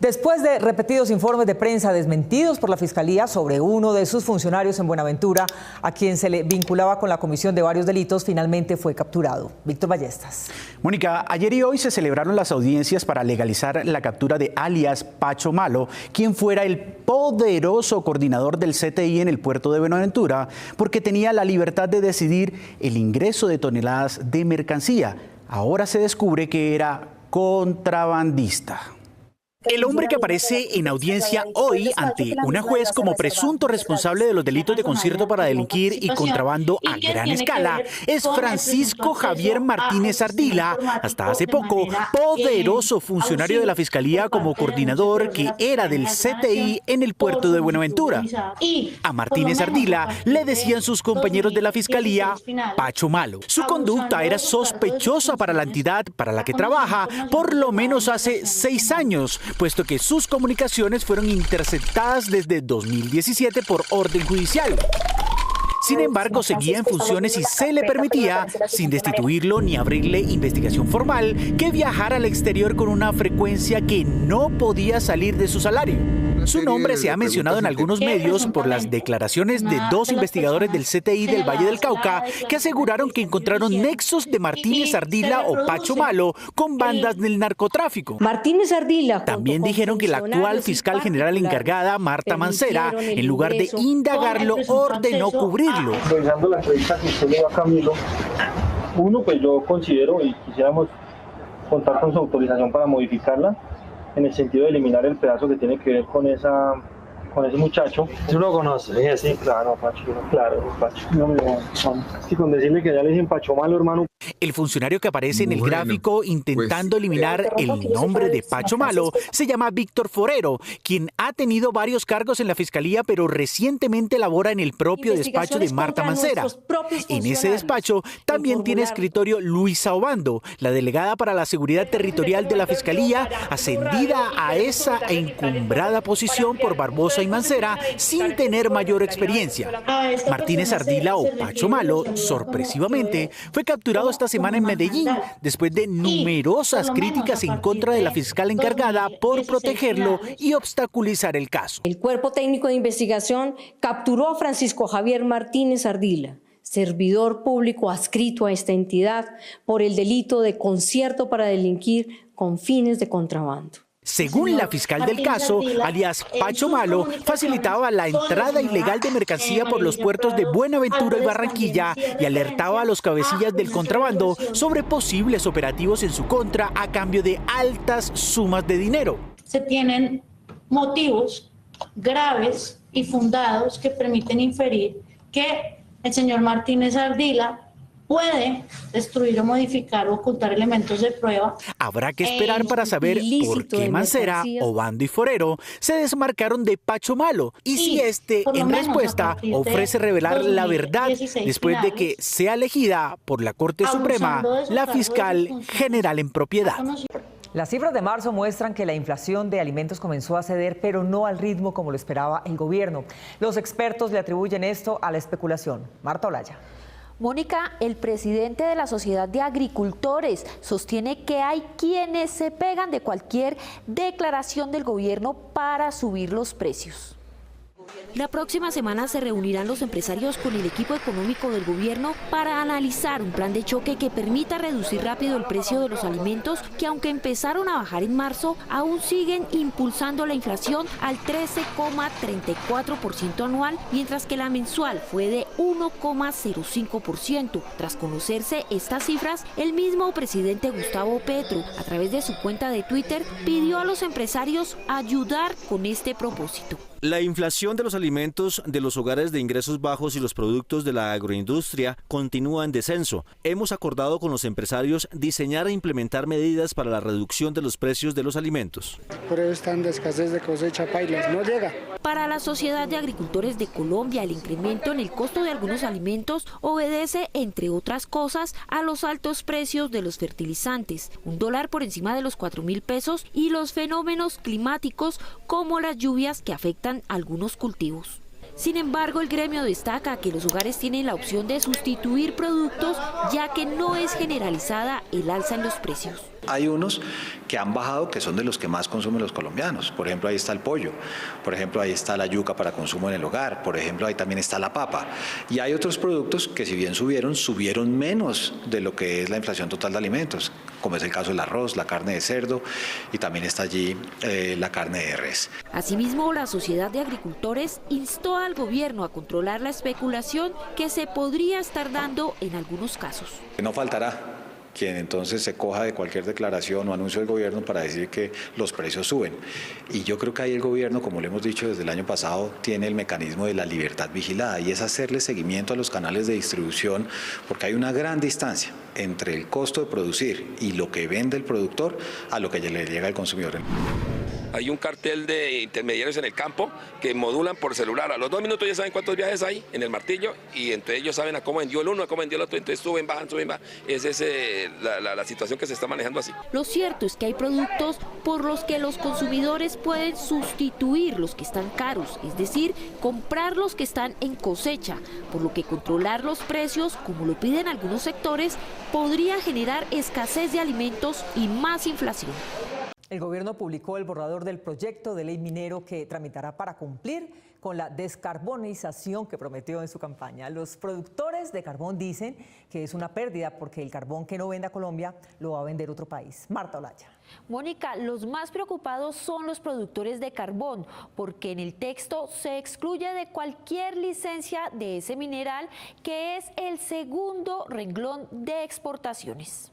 Después de repetidos informes de prensa desmentidos por la Fiscalía sobre uno de sus funcionarios en Buenaventura, a quien se le vinculaba con la comisión de varios delitos, finalmente fue capturado. Víctor Ballestas. Mónica, ayer y hoy se celebraron las audiencias para legalizar la captura de alias Pacho Malo, quien fuera el poderoso coordinador del CTI en el puerto de Buenaventura, porque tenía la libertad de decidir el ingreso de toneladas de mercancía. Ahora se descubre que era contrabandista. El hombre que aparece en audiencia hoy ante una juez como presunto responsable de los delitos de concierto para delinquir y contrabando a gran escala es Francisco Javier Martínez Ardila, hasta hace poco poderoso funcionario de la Fiscalía como coordinador que era del CTI en el puerto de Buenaventura. A Martínez Ardila le decían sus compañeros de la Fiscalía Pacho Malo. Su conducta era sospechosa para la entidad para la que trabaja por lo menos hace 6 años, puesto que sus comunicaciones fueron interceptadas desde 2017 por orden judicial. Sin embargo, seguía en funciones y se le permitía, sin destituirlo ni abrirle investigación formal, que viajara al exterior con una frecuencia que no podía salir de su salario. Su nombre se ha mencionado en algunos medios por las declaraciones de 2 investigadores del CTI del Valle del Cauca que aseguraron que encontraron nexos de Martínez Ardila o Pacho Malo con bandas del narcotráfico. Martínez Ardila. También dijeron que la actual fiscal general encargada, Marta Mancera, en lugar de indagarlo, ordenó cubrirlo. Revisando la entrevista que usted le dio a Camilo, uno, pues yo considero y quisiéramos contar con su autorización para modificarla, en el sentido de eliminar el pedazo que tiene que ver con ese muchacho. ¿Tú lo conoces? Sí, claro, Pacho. Claro, Pacho. No, sí, con decirle que ya le dicen Pacho Malo, hermano. El funcionario que aparece en el gráfico intentando eliminar el nombre de Pacho Malo se llama Víctor Forero, quien ha tenido varios cargos en la Fiscalía, pero recientemente labora en el propio despacho de Marta Mancera. En ese despacho también tiene escritorio Luisa Obando, la delegada para la seguridad territorial de la Fiscalía, ascendida a esa encumbrada posición por Barbosa y Mancera sin tener mayor experiencia. Martínez Ardila o Pacho Malo, sorpresivamente, fue capturado esta semana en Medellín, después de numerosas críticas en contra de la fiscal encargada por protegerlo y obstaculizar el caso. El Cuerpo Técnico de Investigación capturó a Francisco Javier Martínez Ardila, servidor público adscrito a esta entidad, por el delito de concierto para delinquir con fines de contrabando. Según la fiscal del caso, alias Pacho Malo, facilitaba la entrada ilegal de mercancía por los puertos de Buenaventura y Barranquilla y alertaba a los cabecillas del contrabando sobre posibles operativos en su contra a cambio de altas sumas de dinero. Se tienen motivos graves y fundados que permiten inferir que el señor Martínez Ardila puede destruir o modificar o ocultar elementos de prueba. Habrá que esperar para saber por qué Mancera, Obando y Forero se desmarcaron de Pacho Malo y si este, en respuesta, ofrece revelar la verdad después de que sea elegida por la Corte Suprema la fiscal general en propiedad. Las cifras de marzo muestran que la inflación de alimentos comenzó a ceder, pero no al ritmo como lo esperaba el gobierno. Los expertos le atribuyen esto a la especulación. Marta Olaya. Mónica, el presidente de la Sociedad de Agricultores sostiene que hay quienes se pegan de cualquier declaración del gobierno para subir los precios. La próxima semana se reunirán los empresarios con el equipo económico del gobierno para analizar un plan de choque que permita reducir rápido el precio de los alimentos que, aunque empezaron a bajar en marzo, aún siguen impulsando la inflación al 13,34% anual, mientras que la mensual fue de 1,05%. Tras conocerse estas cifras, el mismo presidente Gustavo Petro, a través de su cuenta de Twitter, pidió a los empresarios ayudar con este propósito. La inflación de los alimentos de los hogares de ingresos bajos y los productos de la agroindustria continúa en descenso. Hemos acordado con los empresarios diseñar e implementar medidas para la reducción de los precios de los alimentos. Por eso están de escasez de cosecha paila, no llega. Para la Sociedad de Agricultores de Colombia, el incremento en el costo de algunos alimentos obedece, entre otras cosas, a los altos precios de los fertilizantes, $1 por encima de los 4.000 pesos y los fenómenos climáticos como las lluvias que afectan algunos cultivos. Sin embargo, el gremio destaca que los hogares tienen la opción de sustituir productos, ya que no es generalizada el alza en los precios. Hay unos que han bajado, que son de los que más consumen los colombianos. Por ejemplo, ahí está el pollo, por ejemplo, ahí está la yuca para consumo en el hogar, por ejemplo, ahí también está la papa. Y hay otros productos que si bien subieron menos de lo que es la inflación total de alimentos, como es el caso del arroz, la carne de cerdo y también está allí la carne de res. Asimismo, la Sociedad de Agricultores instó al gobierno a controlar la especulación que se podría estar dando en algunos casos. No faltará quien entonces se coja de cualquier declaración o anuncio del gobierno para decir que los precios suben. Y yo creo que ahí el gobierno, como lo hemos dicho desde el año pasado, tiene el mecanismo de la libertad vigilada y es hacerle seguimiento a los canales de distribución, porque hay una gran distancia entre el costo de producir y lo que vende el productor a lo que le llega al consumidor. Hay un cartel de intermediarios en el campo que modulan por celular. A los 2 minutos ya saben cuántos viajes hay en el martillo y entre ellos saben a cómo vendió el uno, a cómo vendió el otro, entonces suben, bajan. Esa es la situación que se está manejando así. Lo cierto es que hay productos por los que los consumidores pueden sustituir los que están caros, es decir, comprar los que están en cosecha, por lo que controlar los precios, como lo piden algunos sectores, podría generar escasez de alimentos y más inflación. El gobierno publicó el borrador del proyecto de ley minero que tramitará para cumplir con la descarbonización que prometió en su campaña. Los productores de carbón dicen que es una pérdida porque el carbón que no venda Colombia lo va a vender otro país. Marta Olaya. Mónica, los más preocupados son los productores de carbón, porque en el texto se excluye de cualquier licencia de ese mineral, que es el segundo renglón de exportaciones.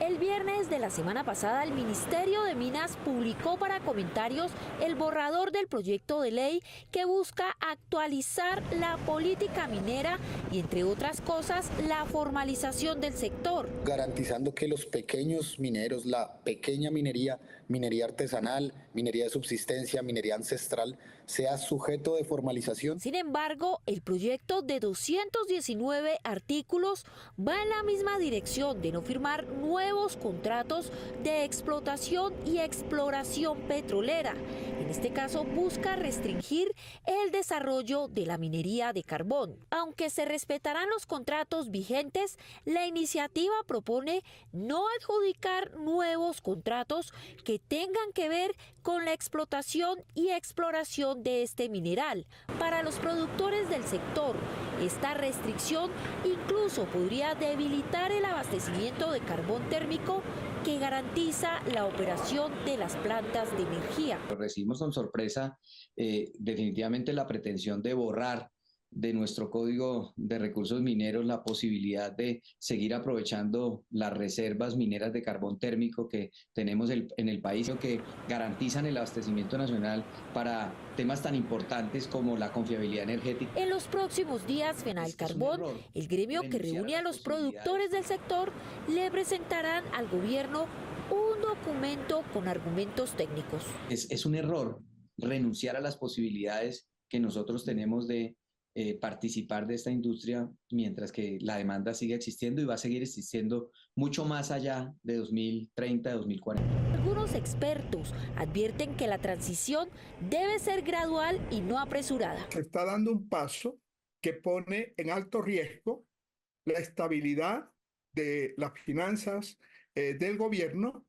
El viernes de la semana pasada, el Ministerio de Minas publicó para comentarios el borrador del proyecto de ley que busca actualizar la política minera y, entre otras cosas, la formalización del sector. Garantizando que los pequeños mineros, la pequeña minería, minería artesanal, minería de subsistencia, minería ancestral, sea sujeto de formalización. Sin embargo, el proyecto de 219 artículos va en la misma dirección de no firmar nuevos contratos de explotación y exploración petrolera. En este caso, busca restringir el desarrollo de la minería de carbón. Aunque se respetarán los contratos vigentes, la iniciativa propone no adjudicar nuevos contratos que tengan que ver con la explotación y exploración de este mineral. Para los productores del sector, esta restricción incluso podría debilitar el abastecimiento de carbón térmico que garantiza la operación de las plantas de energía. Recibimos con sorpresa definitivamente la pretensión de borrar de nuestro Código de Recursos Mineros la posibilidad de seguir aprovechando las reservas mineras de carbón térmico que tenemos en el país, que garantizan el abastecimiento nacional para temas tan importantes como la confiabilidad energética. En los próximos días, FENALCarbón, el gremio que reúne a los productores del sector, le presentarán al gobierno un documento con argumentos técnicos. Es un error renunciar a las posibilidades que nosotros tenemos de participar de esta industria mientras que la demanda sigue existiendo y va a seguir existiendo mucho más allá de 2030, 2040. Algunos expertos advierten que la transición debe ser gradual y no apresurada. Se está dando un paso que pone en alto riesgo la estabilidad de las finanzas del gobierno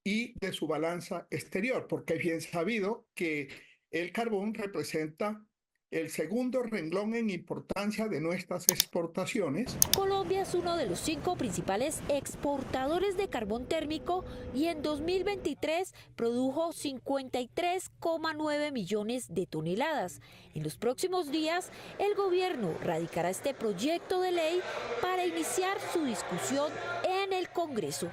y de su balanza exterior, porque es bien sabido que el carbón representa el segundo renglón en importancia de nuestras exportaciones. Colombia es uno de los 5 principales exportadores de carbón térmico y en 2023 produjo 53,9 millones de toneladas. En los próximos días, el gobierno radicará este proyecto de ley para iniciar su discusión en el Congreso.